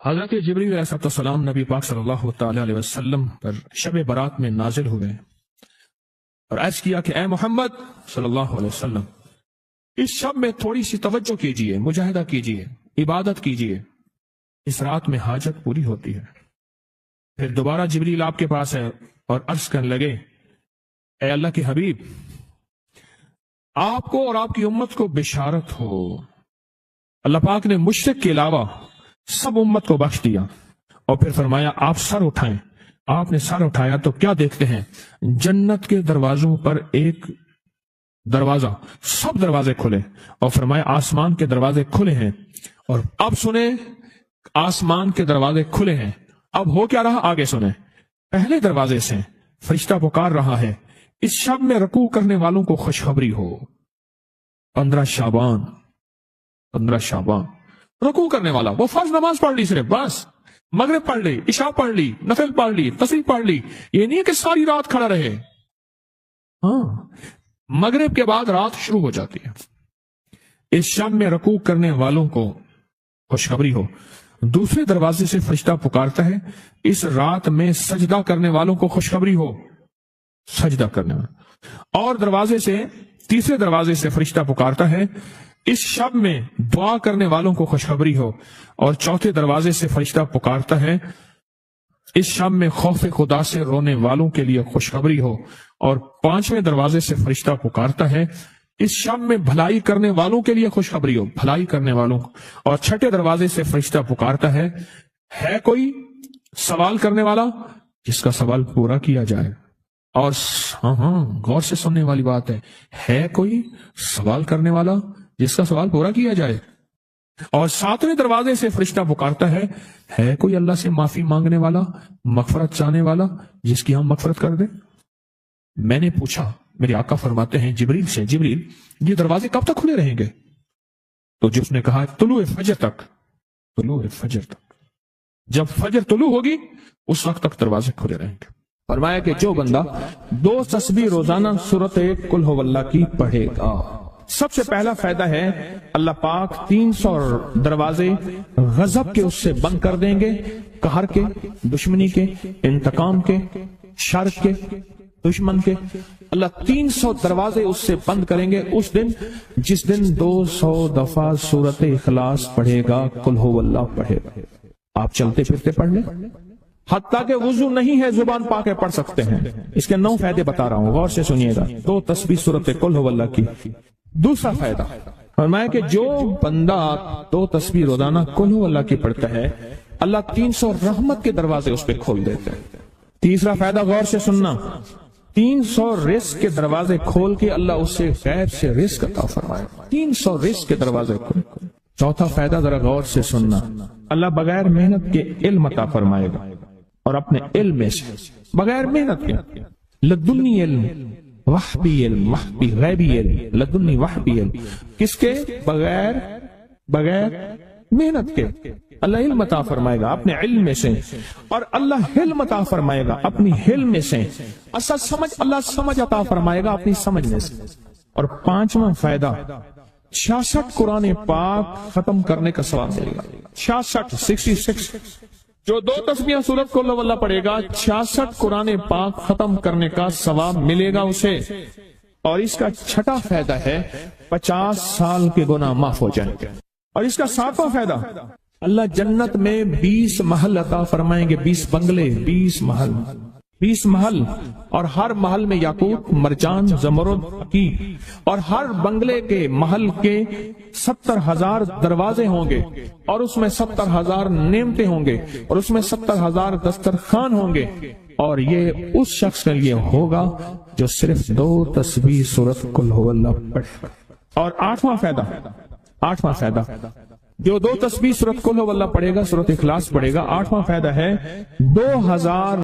حضرت جبریل علیہ السلام نبی پاک صلی اللہ تعالی علیہ وسلم پر شب برات میں نازل ہوئے اور عرض کیا کہ اے محمد صلی اللہ علیہ وسلم، اس شب میں تھوڑی سی توجہ کیجئے، مجاہدہ کیجئے، عبادت کیجئے، اس رات میں حاجت پوری ہوتی ہے۔ پھر دوبارہ جبریل آپ کے پاس ہے اور عرض کرنے لگے، اے اللہ کے حبیب، آپ کو اور آپ کی امت کو بشارت ہو، اللہ پاک نے مشرک کے علاوہ سب امت کو بخش دیا۔ اور پھر فرمایا آپ سر اٹھائیں۔ آپ نے سر اٹھایا تو کیا دیکھتے ہیں؟ جنت کے دروازوں پر ایک دروازہ، سب دروازے کھلے، اور فرمایا آسمان کے دروازے کھلے ہیں۔ اور اب سنیں، آسمان کے دروازے کھلے ہیں، اب ہو کیا رہا آگے سنیں۔ پہلے دروازے سے فرشتہ پکار رہا ہے، اس شب میں رکوع کرنے والوں کو خوشخبری ہو۔ 15 شعبان رکوع کرنے والا، وہ فرض نماز پڑھ لی، صرف بس مغرب پڑھ لی، عشاء پڑھ لی، نفل پڑھ لی، تسبیح پڑھ لی، یہ نہیں کہ ساری رات کھڑا رہے۔ ہاں، مغرب کے بعد رات شروع ہو جاتی ہے۔ اس شب میں رکوع کرنے والوں کو خوشخبری ہو۔ دوسرے دروازے سے فرشتہ پکارتا ہے، اس رات میں سجدہ کرنے والوں کو خوشخبری ہو، سجدہ کرنے والوں۔ اور تیسرے دروازے سے فرشتہ پکارتا ہے، اس شب میں دعا کرنے والوں کو خوشخبری ہو۔ اور چوتھے دروازے سے فرشتہ پکارتا ہے، اس شب میں خوف خدا سے رونے والوں کے لیے خوشخبری ہو۔ اور 5ویں دروازے سے فرشتہ پکارتا ہے، اس شب میں بھلائی کرنے والوں کے لیے خوشخبری ہو، بھلائی کرنے والوں کو۔ اور 6 دروازے سے فرشتہ پکارتا ہے کوئی سوال کرنے والا جس کا سوال پورا کیا جائے۔ اور ہاں غور سے سننے والی بات ہے کوئی سوال کرنے والا جس کا سوال پورا کیا جائے۔ اور 7ویں دروازے سے فرشتہ پکارتا ہے کوئی اللہ سے معافی مانگنے والا، مغفرت چاہنے والا جس کی ہم مغفرت کر دیں۔ میں نے پوچھا، میرے آقا فرماتے ہیں جبریل سے، جبریل یہ دروازے کب تک کھلے رہیں گے؟ تو جس نے کہا طلوع فجر تک، طلوع فجر تک، جب فجر طلوع ہوگی اس وقت تک دروازے کھلے رہیں گے۔ فرمایا کہ جو بندہ 2 تسبیح روزانہ سورۃ قل ھو اللہ کی پڑھے گا، سب سے پہلا فائدہ ہے اللہ پاک 300 دروازے غضب کے اس سے بند کر دیں گے، قہر کے، دشمنی کے، انتقام کے، شر کے، دشمن کے۔ اللہ 300 دروازے اس سے بند کریں گے اس دن جس دن 200 دفعہ سورۃ اخلاص پڑھے گا، قل ھو اللہ پڑھے گا۔ آپ چلتے پھرتے پڑھ لیں، حتیٰ کہ وضو نہیں ہے زبان پاک کے پڑھ سکتے ہیں۔ اس کے 9 فائدے بتا رہا ہوں، غور سے سنیے گا۔ 2 تسبیح سورۃ قل ھو اللہ کی۔ دوسرا فائدہ فرمایا کہ جو بندہ 2 تسبیح روزانہ قل ھو اللہ کی پڑھتا ہے، اللہ 300 رحمت کے دروازے اس پہ کھول دیتے ہیں۔ تیسرا فائدہ غور سے سننا، 300 رزق کے دروازے کھول کے اللہ اس سے غیب سے رزق عطا فرمائے، 300 رزق کے دروازے کھول۔ چوتھا فائدہ ذرا غور سے سننا، اللہ بغیر محنت کے علم عطا فرمائے گا، اور اپنے علم میں سے بغیر محنت کے، لدنی علم، وحبی علم، وحبی غیبی علم، لدنی وحبی علم، کس کے؟ بغیر محنت کے اللہ علم عطا فرمائے گا اپنے علم میں سے، اور اللہ حلم عطا فرمائے گا اپنی حلم میں سے، اللہ سمجھ عطا فرمائے گا اپنی سمجھ میں سے۔ اور 5واں فائدہ 66 قرآن پاک ختم کرنے کا ثواب ملے گا۔ 66 جو 2 تسبیح سورۃ قل ھو اللہ پڑھے گا، 66 قرآن پاک ختم کرنے کا ثواب ملے گا اسے۔ اور اس کا 6واں فائدہ ہے 50 سال کے گناہ معاف ہو جائیں گے۔ اور اس کا 7واں فائدہ، اللہ جنت میں 20 محل عطا فرمائیں گے، 20 بنگلے، 20 محل، اور ہر محل میں یاقوت، مرجان، زمرد، عقیق، اور ہر بنگلے کے محل کے 70,000 دروازے ہوں گے، اور اس میں 70,000 نعمتیں ہوں گے، اور اس میں 70,000 دسترخوان ہوں گے۔ اور یہ اس شخص کے لیے ہوگا جو صرف 2 تسبیح سورۃ قل ھو اللہ پڑھے۔ اور 8واں فائدہ جو 2 تسبیح سورۃ قل ھو اللہ پڑھے گا، سورۃ اخلاص پڑھے گا، 8واں فائدہ ہے 2000